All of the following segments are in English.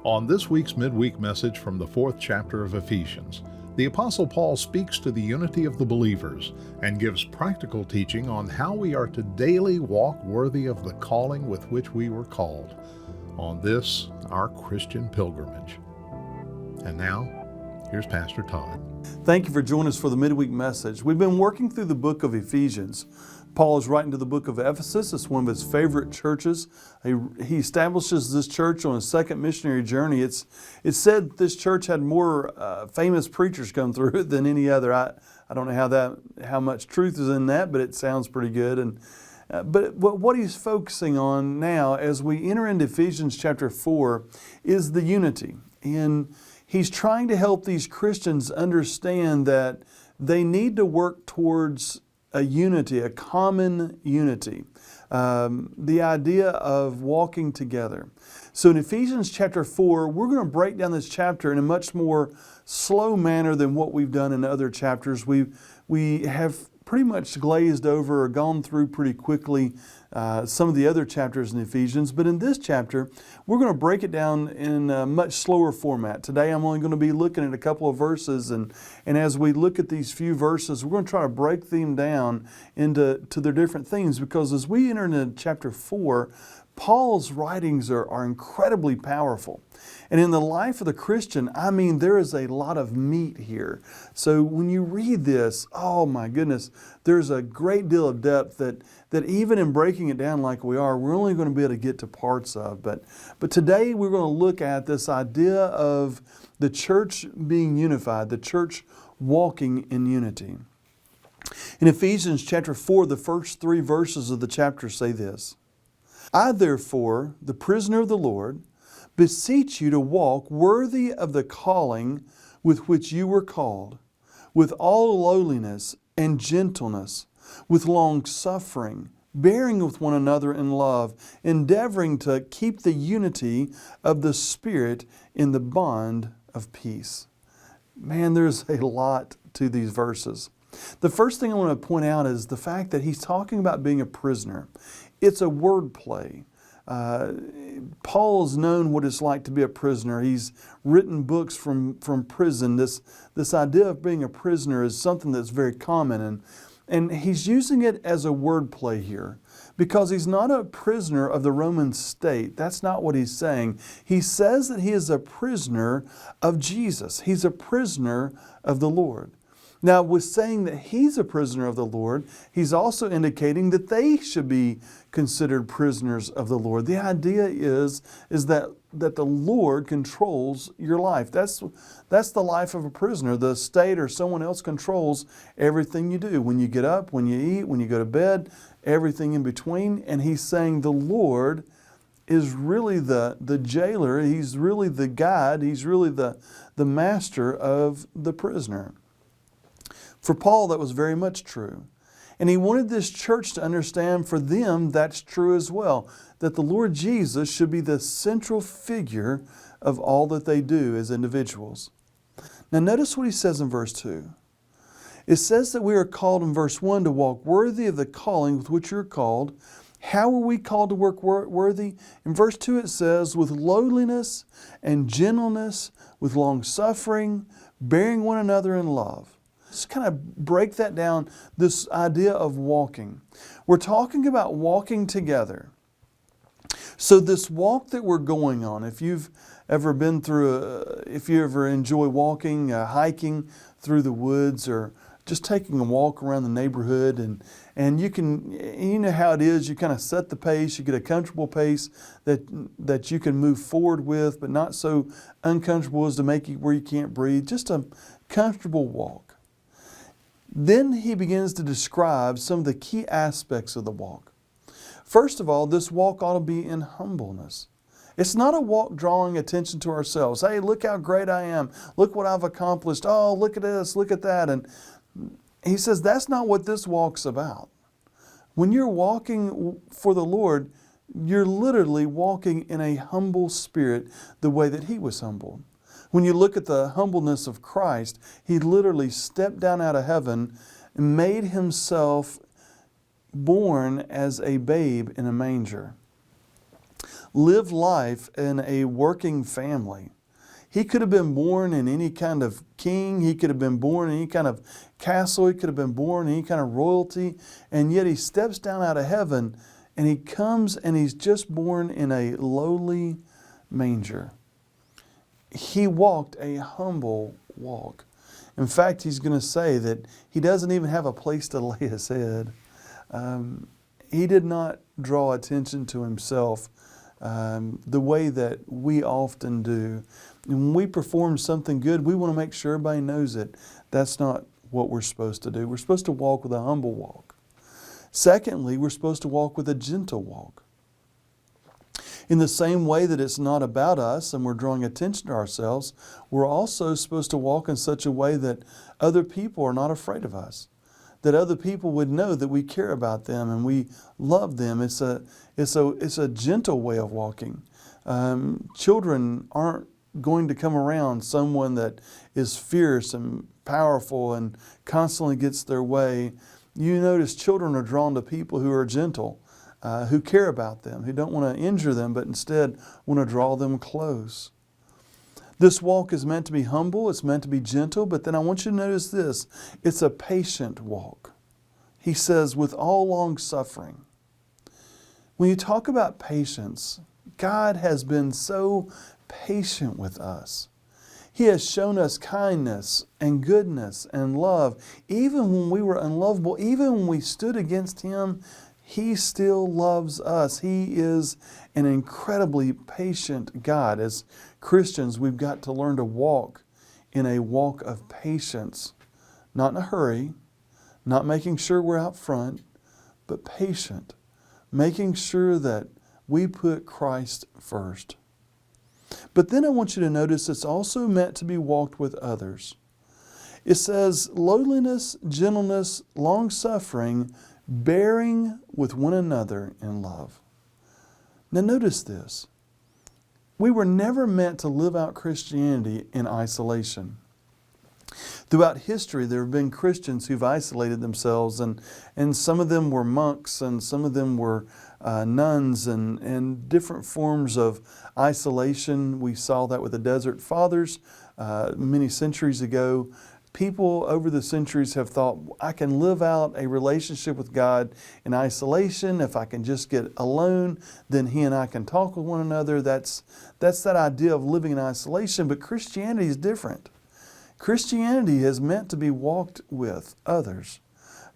On this week's midweek message from the 4th chapter of Ephesians, the Apostle Paul speaks to the unity of the believers and gives practical teaching on how we are to daily walk worthy of the calling with which we were called on this, our Christian pilgrimage. And now, here's Pastor Todd. Thank you for joining us for the midweek message. We've been working through the book of Ephesians. Paul is writing to the book of Ephesus. It's one of his favorite churches. He establishes this church on a second missionary journey. It's said this church had more famous preachers come through it than any other. I don't know how much truth is in that, but it sounds pretty good. But what he's focusing on now as we enter into Ephesians chapter 4 is the unity. And he's trying to help these Christians understand that they need to work towards a unity, a common unity. The idea of walking together. So in Ephesians chapter 4, we're going to break down this chapter in a much more slow manner than what we've done in other chapters. We have pretty much glazed over or gone through pretty quickly some of the other chapters in Ephesians, but in this chapter, we're going to break it down in a much slower format. Today I'm only going to be looking at a couple of verses, and as we look at these few verses, we're going to try to break them down into their different themes, because as we enter into chapter 4, Paul's writings are incredibly powerful. And in the life of the Christian, there is a lot of meat here. So when you read this, oh my goodness, there's a great deal of depth that even in breaking it down like we are, we're only going to be able to get to parts of. But today we're going to look at this idea of the church being unified, the church walking in unity. In Ephesians chapter 4, the first 3 verses of the chapter say this: I therefore, the prisoner of the Lord, beseech you to walk worthy of the calling with which you were called, with all lowliness and gentleness, with long suffering, bearing with one another in love, endeavoring to keep the unity of the Spirit in the bond of peace. Man, there's a lot to these verses. The first thing I want to point out is the fact that he's talking about being a prisoner. It's a word play. Paul's known what it's like to be a prisoner. He's written books from prison. This idea of being a prisoner is something that's very common, and he's using it as a word play here, because he's not a prisoner of the Roman state. That's not what he's saying. He says that he is a prisoner of Jesus. He's a prisoner of the Lord. Now, with saying that he's a prisoner of the Lord, he's also indicating that they should be considered prisoners of the Lord. The idea is that the Lord controls your life. That's the life of a prisoner. The state or someone else controls everything you do. When you get up, when you eat, when you go to bed, everything in between. And he's saying the Lord is really the jailer. He's really the guide. He's really the master of the prisoner. For Paul, that was very much true. And he wanted this church to understand for them that's true as well, that the Lord Jesus should be the central figure of all that they do as individuals. Now notice what he says in verse 2. It says that we are called in verse 1 to walk worthy of the calling with which you're called. How are we called to work worthy? In verse 2 it says, with lowliness and gentleness, with long suffering, bearing one another in love. Let's kind of break that down, this idea of walking. We're talking about walking together. So this walk that we're going on, if you've ever been through, if you ever enjoy walking, hiking through the woods, or just taking a walk around the neighborhood, and you know how it is, you kind of set the pace, you get a comfortable pace that you can move forward with, but not so uncomfortable as to make you where you can't breathe, just a comfortable walk. Then he begins to describe some of the key aspects of the walk. First of all, this walk ought to be in humbleness. It's not a walk drawing attention to ourselves. Hey, look how great I am. Look what I've accomplished. Oh, look at this, look at that. And he says that's not what this walk's about. When you're walking for the Lord, you're literally walking in a humble spirit the way that he was humbled. When you look at the humbleness of Christ, he literally stepped down out of heaven and made himself born as a babe in a manger. live life in a working family. He could have been born in any kind of king. He could have been born in any kind of castle. He could have been born in any kind of royalty. And yet he steps down out of heaven and he comes and he's just born in a lowly manger. He walked a humble walk. In fact, he's going to say that he doesn't even have a place to lay his head. He did not draw attention to himself the way that we often do. When we perform something good, we want to make sure everybody knows it. That's not what we're supposed to do. We're supposed to walk with a humble walk. Secondly, we're supposed to walk with a gentle walk. In the same way that it's not about us and we're drawing attention to ourselves, we're also supposed to walk in such a way that other people are not afraid of us, that other people would know that we care about them and we love them. It's a gentle way of walking. Children aren't going to come around someone that is fierce and powerful and constantly gets their way. You notice children are drawn to people who are gentle, who care about them, who don't want to injure them, but instead want to draw them close. This walk is meant to be humble, it's meant to be gentle, but then I want you to notice this. It's a patient walk. He says, with all long suffering. When you talk about patience, God has been so patient with us. He has shown us kindness and goodness and love. Even when we were unlovable, even when we stood against Him, He still loves us. He is an incredibly patient God. As Christians, we've got to learn to walk in a walk of patience. Not in a hurry, not making sure we're out front, but patient. Making sure that we put Christ first. But then I want you to notice it's also meant to be walked with others. It says, lowliness, gentleness, long-suffering, bearing with one another in love. Now notice this. We were never meant to live out Christianity in isolation. Throughout history, there have been Christians who've isolated themselves, and some of them were monks, and some of them were nuns, and different forms of isolation. We saw that with the Desert Fathers many centuries ago. People over the centuries have thought, I can live out a relationship with God in isolation. If I can just get alone, then He and I can talk with one another. That's that idea of living in isolation. But Christianity is different. Christianity is meant to be walked with others.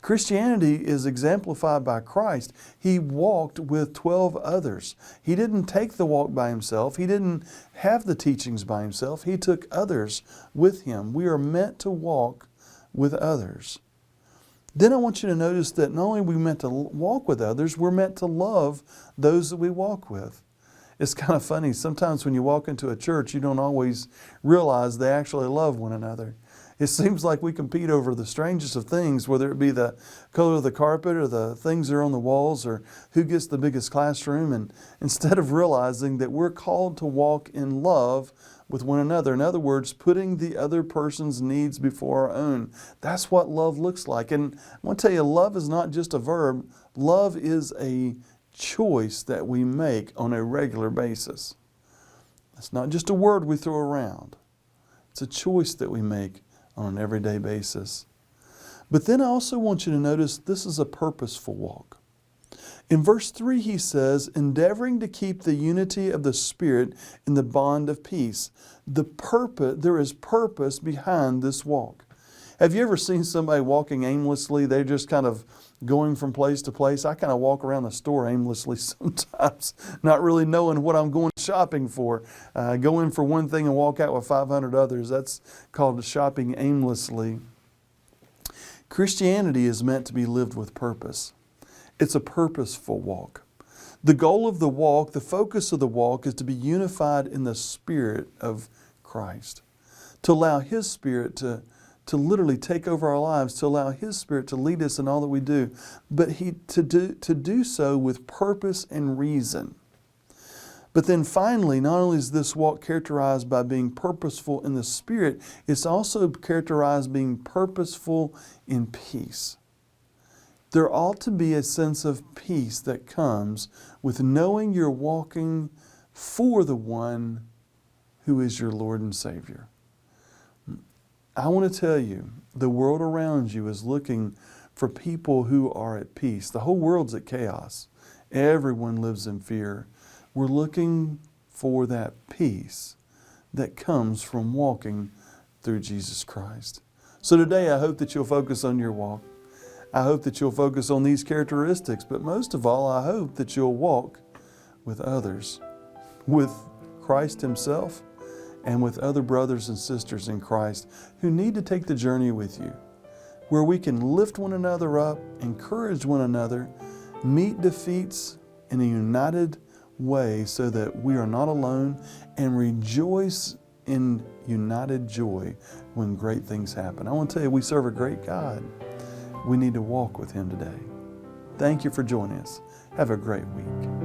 Christianity is exemplified by Christ. He walked with 12 others. He didn't take the walk by Himself. He didn't have the teachings by Himself. He took others with Him. We are meant to walk with others. Then I want you to notice that not only are we meant to walk with others, we're meant to love those that we walk with. It's kind of funny. Sometimes when you walk into a church, you don't always realize they actually love one another. It seems like we compete over the strangest of things, whether it be the color of the carpet or the things that are on the walls or who gets the biggest classroom. And instead of realizing that we're called to walk in love with one another. In other words, putting the other person's needs before our own. That's what love looks like. And I want to tell you, love is not just a verb. Love is a choice that we make on a regular basis. It's not just a word we throw around. It's a choice that we make on an everyday basis. But then I also want you to notice this is a purposeful walk. In verse 3 he says, endeavoring to keep the unity of the Spirit in the bond of peace. There is purpose behind this walk. Have you ever seen somebody walking aimlessly? They're just kind of going from place to place. I kind of walk around the store aimlessly sometimes, not really knowing what I'm going shopping for. Go in for one thing and walk out with 500 others. That's called shopping aimlessly. Christianity is meant to be lived with purpose. It's a purposeful walk. The goal of the walk, the focus of the walk, is to be unified in the Spirit of Christ. To allow His Spirit to literally take over our lives, to allow His Spirit to lead us in all that we do, but to do so with purpose and reason. But then finally, not only is this walk characterized by being purposeful in the Spirit, it's also characterized being purposeful in peace. There ought to be a sense of peace that comes with knowing you're walking for the one who is your Lord and Savior. I want to tell you, the world around you is looking for people who are at peace. The whole world's at chaos. Everyone lives in fear. We're looking for that peace that comes from walking through Jesus Christ. So today I hope that you'll focus on your walk. I hope that you'll focus on these characteristics, but most of all, I hope that you'll walk with others, with Christ Himself, and with other brothers and sisters in Christ who need to take the journey with you, where we can lift one another up, encourage one another, meet defeats in a united way so that we are not alone, and rejoice in united joy when great things happen. I want to tell you, we serve a great God. We need to walk with Him today. Thank you for joining us. Have a great week.